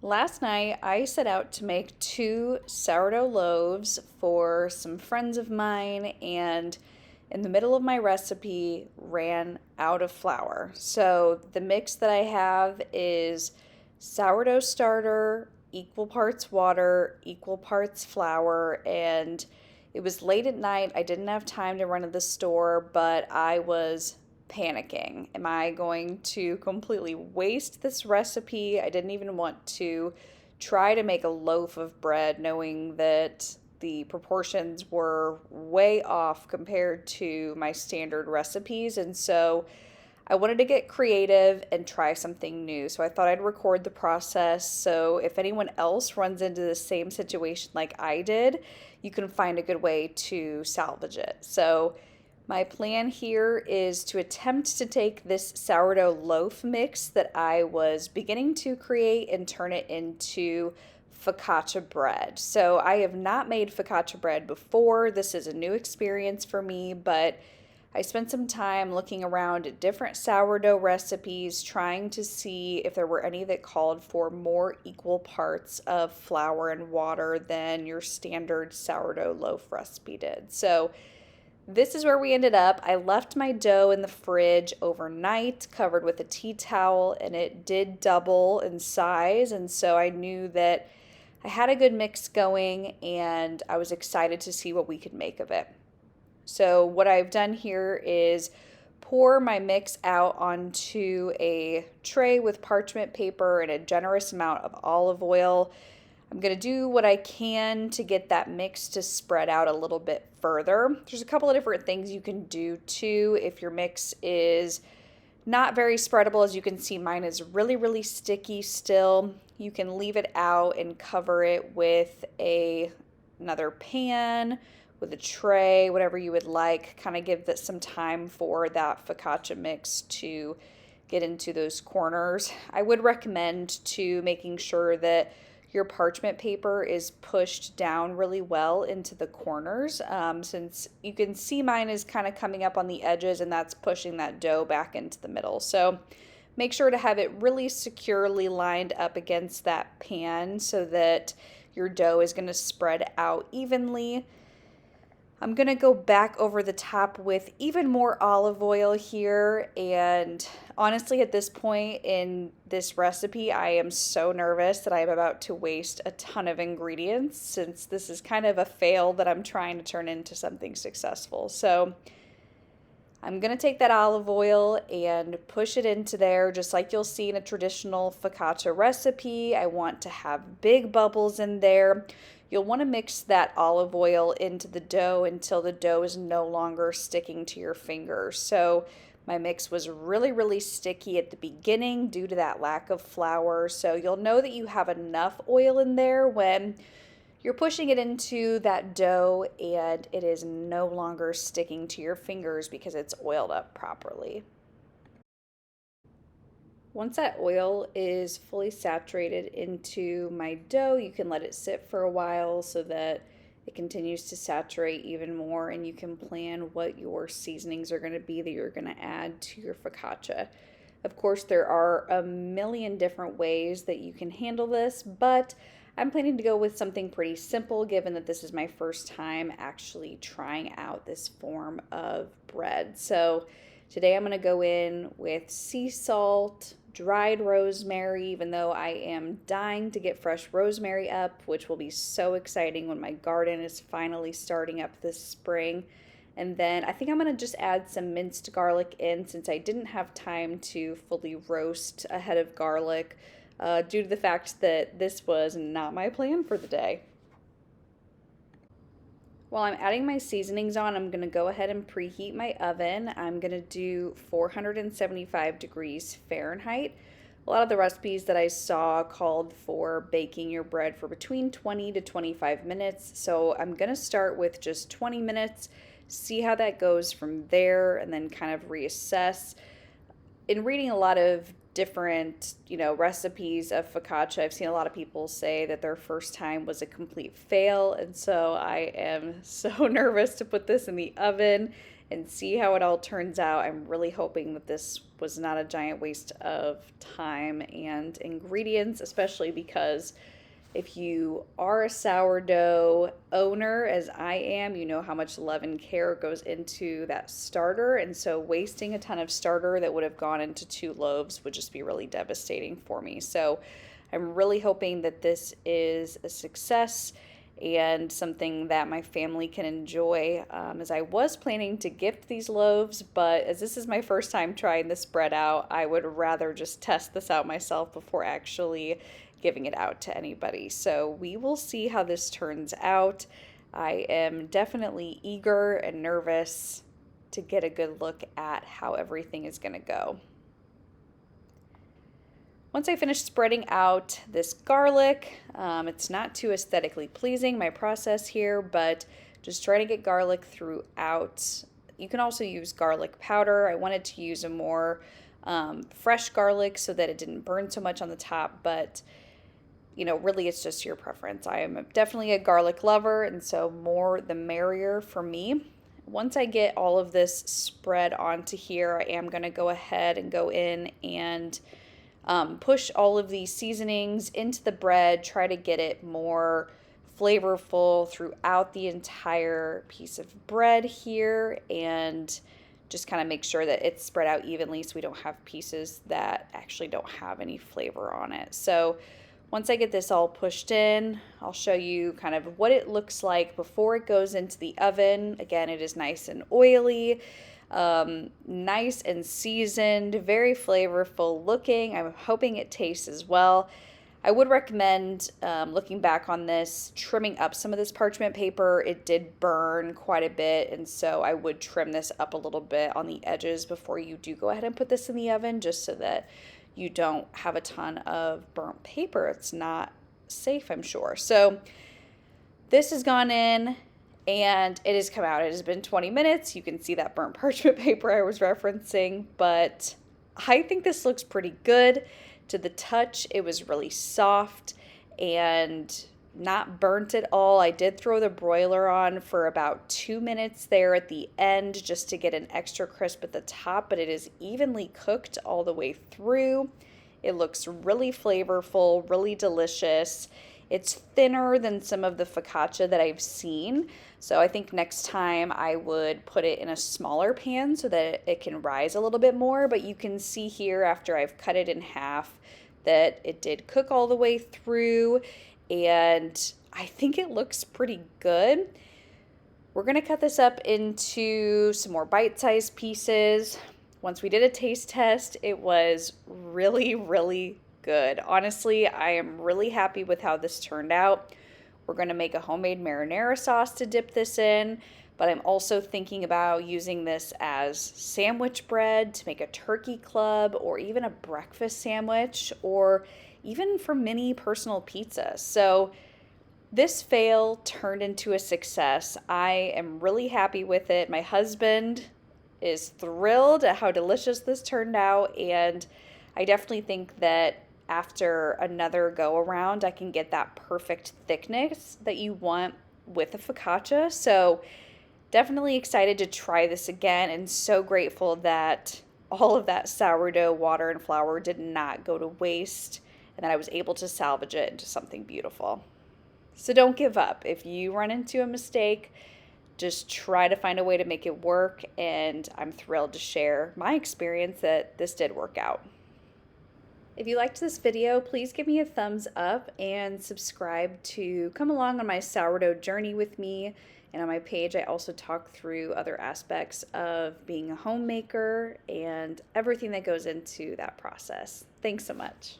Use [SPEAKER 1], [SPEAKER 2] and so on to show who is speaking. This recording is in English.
[SPEAKER 1] Last night, I set out to make two sourdough loaves for some friends of mine, and in the middle of my recipe, ran out of flour. So, the mix that I have is sourdough starter, equal parts water, equal parts flour, and it was late at night. I didn't have time to run to the store, but I was panicking. Am I going to completely waste this recipe? I didn't even want to try to make a loaf of bread, knowing that the proportions were way off compared to my standard recipes. And so I wanted to get creative and try something new. So I thought I'd record the process. So if anyone else runs into the same situation like I did, you can find a good way to salvage it. So my plan here is to attempt to take this sourdough loaf mix that I was beginning to create and turn it into focaccia bread. So I have not made focaccia bread before. This is a new experience for me, but I spent some time looking around at different sourdough recipes, trying to see if there were any that called for more equal parts of flour and water than your standard sourdough loaf recipe did. So this is where we ended up. I left my dough in the fridge overnight, covered with a tea towel, and it did double in size. And so I knew that I had a good mix going, and I was excited to see what we could make of it. So what I've done here is pour my mix out onto a tray with parchment paper and a generous amount of olive oil. I'm going to do what I can to get that mix to spread out a little bit further. There's a couple of different things you can do too if your mix is not very spreadable. As you can see, mine is really, really sticky still. You can leave it out and cover it with another pan, with a tray, whatever you would like. Kind of give that some time for that focaccia mix to get into those corners. I would recommend to making sure that your parchment paper is pushed down really well into the corners, since you can see mine is kind of coming up on the edges, and that's pushing that dough back into the middle. So make sure to have it really securely lined up against that pan so that your dough is going to spread out evenly. I'm going to go back over the top with even more olive oil here, and honestly at this point in this recipe I am so nervous that I'm about to waste a ton of ingredients, since this is kind of a fail that I'm trying to turn into something successful. So I'm going to take that olive oil and push it into there just like you'll see in a traditional focaccia recipe. I want to have big bubbles in there. You'll want to mix that olive oil into the dough until the dough is no longer sticking to your fingers. So my mix was really, really sticky at the beginning due to that lack of flour. So you'll know that you have enough oil in there when you're pushing it into that dough and it is no longer sticking to your fingers because it's oiled up properly. Once that oil is fully saturated into my dough, you can let it sit for a while so that it continues to saturate even more, and you can plan what your seasonings are going to be that you're going to add to your focaccia. Of course, there are a million different ways that you can handle this, but I'm planning to go with something pretty simple given that this is my first time actually trying out this form of bread. So today I'm going to go in with sea salt, dried rosemary, even though I am dying to get fresh rosemary up, which will be so exciting when my garden is finally starting up this spring. And then I think I'm going to just add some minced garlic in, since I didn't have time to fully roast a head of garlic due to the fact that this was not my plan for the day. While I'm adding my seasonings on, I'm going to go ahead and preheat my oven. I'm going to do 475 degrees Fahrenheit. A lot of the recipes that I saw called for baking your bread for between 20 to 25 minutes. So I'm going to start with just 20 minutes, see how that goes from there, and then kind of reassess. In reading a lot of different, recipes of focaccia, I've seen a lot of people say that their first time was a complete fail, and so I am so nervous to put this in the oven and see how it all turns out. I'm really hoping that this was not a giant waste of time and ingredients, especially because if you are a sourdough owner, as I am, you know how much love and care goes into that starter. And so wasting a ton of starter that would have gone into 2 loaves would just be really devastating for me. So I'm really hoping that this is a success and something that my family can enjoy, as I was planning to gift these loaves, but as this is my first time trying this bread out, I would rather just test this out myself before actually giving it out to anybody. So we will see how this turns out. I am definitely eager and nervous to get a good look at how everything is going to go. Once I finish spreading out this garlic, it's not too aesthetically pleasing, my process here, but just trying to get garlic throughout. You can also use garlic powder. I wanted to use a more fresh garlic so that it didn't burn so much on the top, but really it's just your preference. I am definitely a garlic lover, and so more the merrier for me. Once I get all of this spread onto here, I am going to go ahead and go in and push all of these seasonings into the bread, try to get it more flavorful throughout the entire piece of bread here, and just kind of make sure that it's spread out evenly so we don't have pieces that actually don't have any flavor on it. So once I get this all pushed in, I'll show you kind of what it looks like before it goes into the oven. Again, it is nice and oily, nice and seasoned, very flavorful looking. I'm hoping it tastes as well. I would recommend, looking back on this, trimming up some of this parchment paper. It did burn quite a bit, and so I would trim this up a little bit on the edges before you do go ahead and put this in the oven, just so that you don't have a ton of burnt paper. It's not safe, I'm sure. So this has gone in and it has come out. It has been 20 minutes. You can see that burnt parchment paper I was referencing, but I think this looks pretty good. To the touch, it was really soft and not burnt at all. I did throw the broiler on for about 2 minutes there at the end just to get an extra crisp at the top, but it is evenly cooked all the way through. It looks really flavorful, really delicious. It's thinner than some of the focaccia that I've seen, so I think next time I would put it in a smaller pan so that it can rise a little bit more, but you can see here after I've cut it in half that it did cook all the way through, and I think it looks pretty good. We're going to cut this up into some more bite-sized pieces. Once we did a taste test, it was really, really good. Honestly, I am really happy with how this turned out. We're going to make a homemade marinara sauce to dip this in, but I'm also thinking about using this as sandwich bread to make a turkey club or even a breakfast sandwich, or even for mini personal pizza. So this fail turned into a success. I am really happy with it. My husband is thrilled at how delicious this turned out, and I definitely think that after another go around, I can get that perfect thickness that you want with a focaccia. So definitely excited to try this again, and so grateful that all of that sourdough water and flour did not go to waste, and that I was able to salvage it into something beautiful. So don't give up. If you run into a mistake, just try to find a way to make it work, and I'm thrilled to share my experience that this did work out. If you liked this video, please give me a thumbs up and subscribe to come along on my sourdough journey with me. And on my page, I also talk through other aspects of being a homemaker and everything that goes into that process. Thanks so much.